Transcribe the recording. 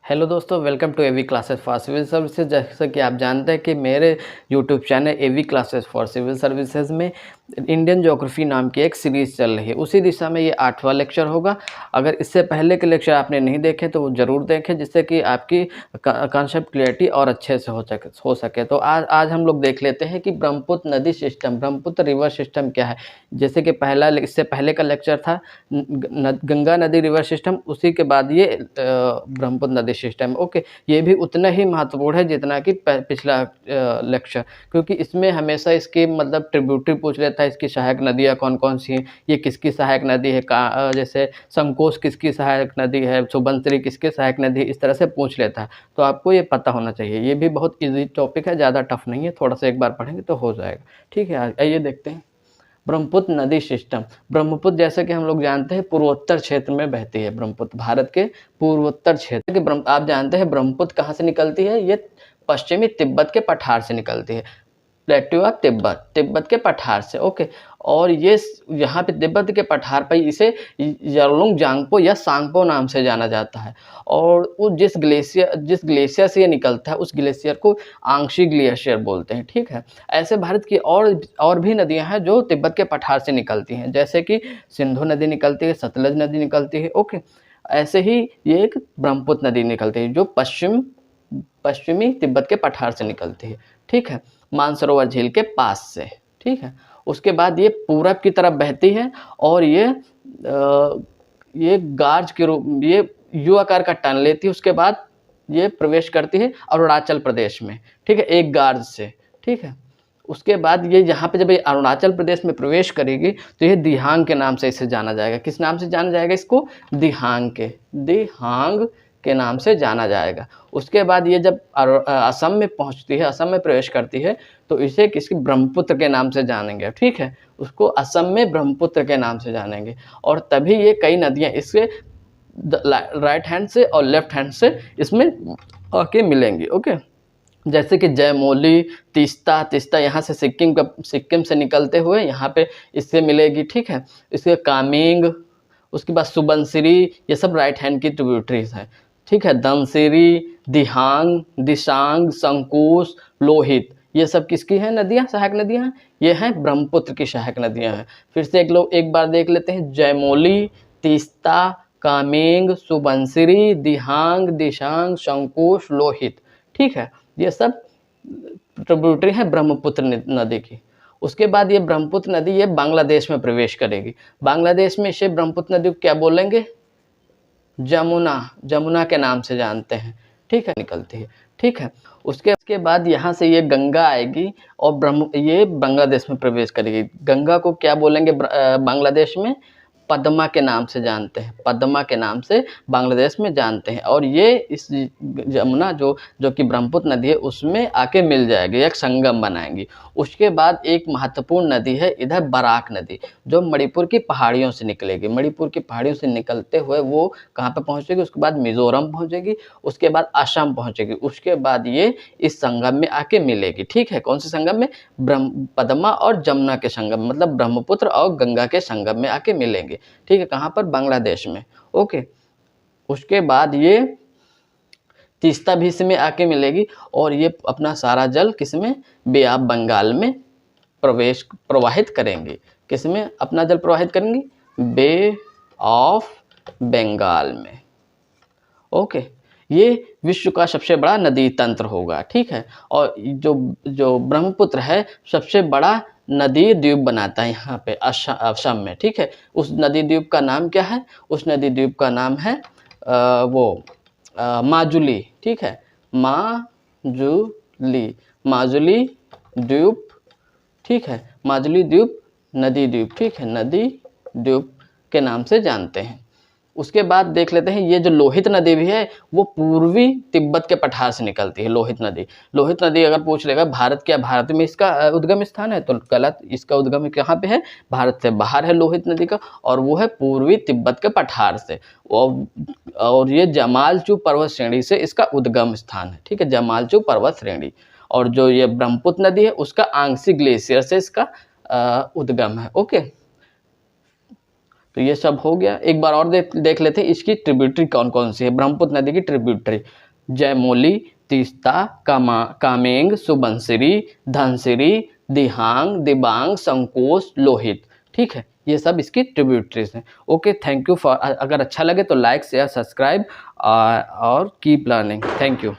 Hello दोस्तों, welcome to AV classes for civil services. जैसा कि आप जानते हैं कि मेरे YouTube channel AV classes for civil services में इंडियन ज्योग्राफी नाम की एक सीरीज़ चल रही है। उसी दिशा में ये 8वां लेक्चर होगा। अगर इससे पहले के लेक्चर आपने नहीं देखे तो वो ज़रूर देखें, जिससे कि आपकी कॉन्सेप्ट क्लियरिटी और अच्छे से हो सके। तो आज हम लोग देख लेते हैं कि ब्रह्मपुत्र नदी सिस्टम, ब्रह्मपुत्र रिवर सिस्टम क्या है। जैसे कि इससे पहले का लेक्चर था गंगा नदी रिवर सिस्टम, उसी के बाद ये ब्रह्मपुत्र नदी सिस्टम। ओके, ये भी उतना ही महत्वपूर्ण है जितना कि पिछला लेक्चर, क्योंकि इसमें हमेशा इसकी मतलब ट्रिब्यूटरी पूछ लेता है, इसकी सहायक नदियाँ कौन कौन सी हैं, ये किसकी सहायक नदी है, जैसे संकोश किसकी सहायक नदी है, सुबनसिरी किसकी सहायक नदी है, इस तरह से पूछ लेता है। तो आपको ये पता होना चाहिए। ये भी बहुत ईजी टॉपिक है, ज़्यादा टफ नहीं है, थोड़ा सा एक बार पढ़ेंगे तो हो जाएगा। ठीक है, आइए देखते हैं ब्रह्मपुत्र नदी सिस्टम। ब्रह्मपुत्र जैसे कि हम लोग जानते हैं पूर्वोत्तर क्षेत्र में बहती है। ब्रह्मपुत्र भारत के पूर्वोत्तर क्षेत्र के आप जानते हैं ब्रह्मपुत्र कहाँ से निकलती है। ये पश्चिमी तिब्बत के पठार से निकलती है, प्लेट्यू ऑफ तिब्बत के पठार से। ओके, और ये यहाँ पे तिब्बत के पठार पर इसे यारलुंग जांगपो या सांगपो नाम से जाना जाता है। और वो जिस ग्लेशियर से ये निकलता है उस ग्लेशियर को आंशी ग्लेशियर बोलते हैं। ठीक है, ऐसे भारत की और भी नदियाँ हैं जो तिब्बत के पठार से निकलती हैं, जैसे कि सिंधु नदी निकलती है, सतलज नदी निकलती है। ओके, ऐसे ही ये एक ब्रह्मपुत्र नदी निकलती है जो पश्चिमी तिब्बत के पठार से निकलती है। ठीक है, मानसरोवर झील के पास से। ठीक है, उसके बाद ये पूरब की तरफ बहती है और ये गार्ज के रूप, ये यू आकार का टर्न लेती है। उसके बाद ये प्रवेश करती है अरुणाचल प्रदेश में। ठीक है, एक गार्ज से। ठीक है, उसके बाद ये यहाँ पे जब ये अरुणाचल प्रदेश में प्रवेश करेगी तो ये दिहांग के नाम से इसे जाना जाएगा। किस नाम से जाना जाएगा इसको? दिहांग के नाम से जाना जाएगा। उसके बाद ये जब असम में पहुंचती है, असम में प्रवेश करती है, तो इसे किसकी ब्रह्मपुत्र के नाम से जानेंगे। ठीक है, उसको असम में ब्रह्मपुत्र के नाम से जानेंगे। और तभी ये कई नदियां इसके राइट हैंड से और लेफ्ट हैंड से इसमें आके मिलेंगी। ओके, जैसे कि जयमोली, तीस्ता यहाँ से सिक्किम से निकलते हुए यहाँ पे इससे मिलेगी। ठीक है, इसके कामेंग, उसके बाद सुबनसिरी, ये सब राइट हैंड की ट्रिब्यूटरीज हैं। ठीक है, धनसिरी, दिहांग, दिशांग, संकोश, लोहित, ये सब किसकी हैं नदियाँ, सहायक नदियाँ हैं? ये हैं ब्रह्मपुत्र की सहायक नदियाँ हैं। फिर से एक बार देख लेते हैं। जयमोली, तीस्ता, कामेंग, सुबनसिरी, दिहांग, दिशांग, संकोश, लोहित। ठीक है, ये सब ट्रिब्यूटरी है ब्रह्मपुत्र नदी की। उसके बाद ये ब्रह्मपुत्र नदी ये बांग्लादेश में प्रवेश करेगी। बांग्लादेश में इसे ब्रह्मपुत्र नदी को क्या बोलेंगे? जमुना के नाम से जानते हैं। ठीक है, निकलती है। ठीक है, उसके बाद यहाँ से ये गंगा आएगी और ये बांग्लादेश में प्रवेश करेगी। गंगा को क्या बोलेंगे बांग्लादेश में? पद्मा के नाम से जानते हैं, पद्मा के नाम से बांग्लादेश में जानते हैं। और ये इस जमुना जो कि ब्रह्मपुत्र नदी है उसमें आके मिल जाएगी, एक संगम बनाएंगी। उसके बाद एक महत्वपूर्ण नदी है इधर बराक नदी, जो मणिपुर की पहाड़ियों से निकलेगी। मणिपुर की पहाड़ियों से निकलते हुए वो कहाँ पे पहुँचेगी? उसके बाद मिजोरम पहुँचेगी, उसके बाद असम पहुँचेगी, उसके बाद ये इस संगम में आके मिलेगी। ठीक है, कौन से संगम में? पद्मा और जमुना के संगम, मतलब ब्रह्मपुत्र और गंगा के संगम में आके मिलेंगे। ठीक है, कहाँ पर? बांग्लादेश में। ओके, उसके बाद ये तीस्ता भी इसमें आके मिलेगी और ये अपना सारा जल किसमें? बे ऑफ बंगाल में प्रवाहित करेंगी। किसमें अपना जल प्रवाहित करेंगी? बे ऑफ बंगाल में। ओके, ये विश्व का सबसे बड़ा नदी तंत्र होगा। ठीक है, और जो ब्रह्मपुत्र है सबसे बड़ा नदी द्वीप बनाता है यहाँ पे असम में। ठीक है, उस नदी द्वीप का नाम क्या है? उस नदी द्वीप का नाम है माजुली। ठीक है, माजुली द्वीप। ठीक है, माजुली द्वीप नदी द्वीप। ठीक है, नदी द्वीप के नाम से जानते हैं। उसके बाद देख लेते हैं ये जो लोहित नदी भी है वो पूर्वी तिब्बत के पठार से निकलती है। लोहित नदी अगर पूछ लेगा भारत में इसका उद्गम स्थान है, तो गलत। इसका उद्गम कहाँ पे है? भारत से बाहर है लोहित नदी का, और वो है पूर्वी तिब्बत के पठार से। और ये जमालचू पर्वत श्रेणी से इसका उद्गम स्थान है। ठीक है, जमालचू पर्वत श्रेणी। और जो ये ब्रह्मपुत्र नदी है उसका आंशिक ग्लेशियर से इसका उद्गम है। ओके, तो ये सब हो गया। एक बार और देख लेते हैं इसकी ट्रिब्यूटरी कौन कौन सी है। ब्रह्मपुत्र नदी की ट्रिब्यूटरी जयमोली, तीस्ता, कामेंग, सुबनसिरी, धनसिरी, दिहांग, दिबांग, संकोच, लोहित। ठीक है, ये सब इसकी ट्रिब्यूटरीज हैं। ओके, थैंक यू फॉर, अगर अच्छा लगे तो लाइक शेयर सब्सक्राइब और कीप लर्निंग। Thank you.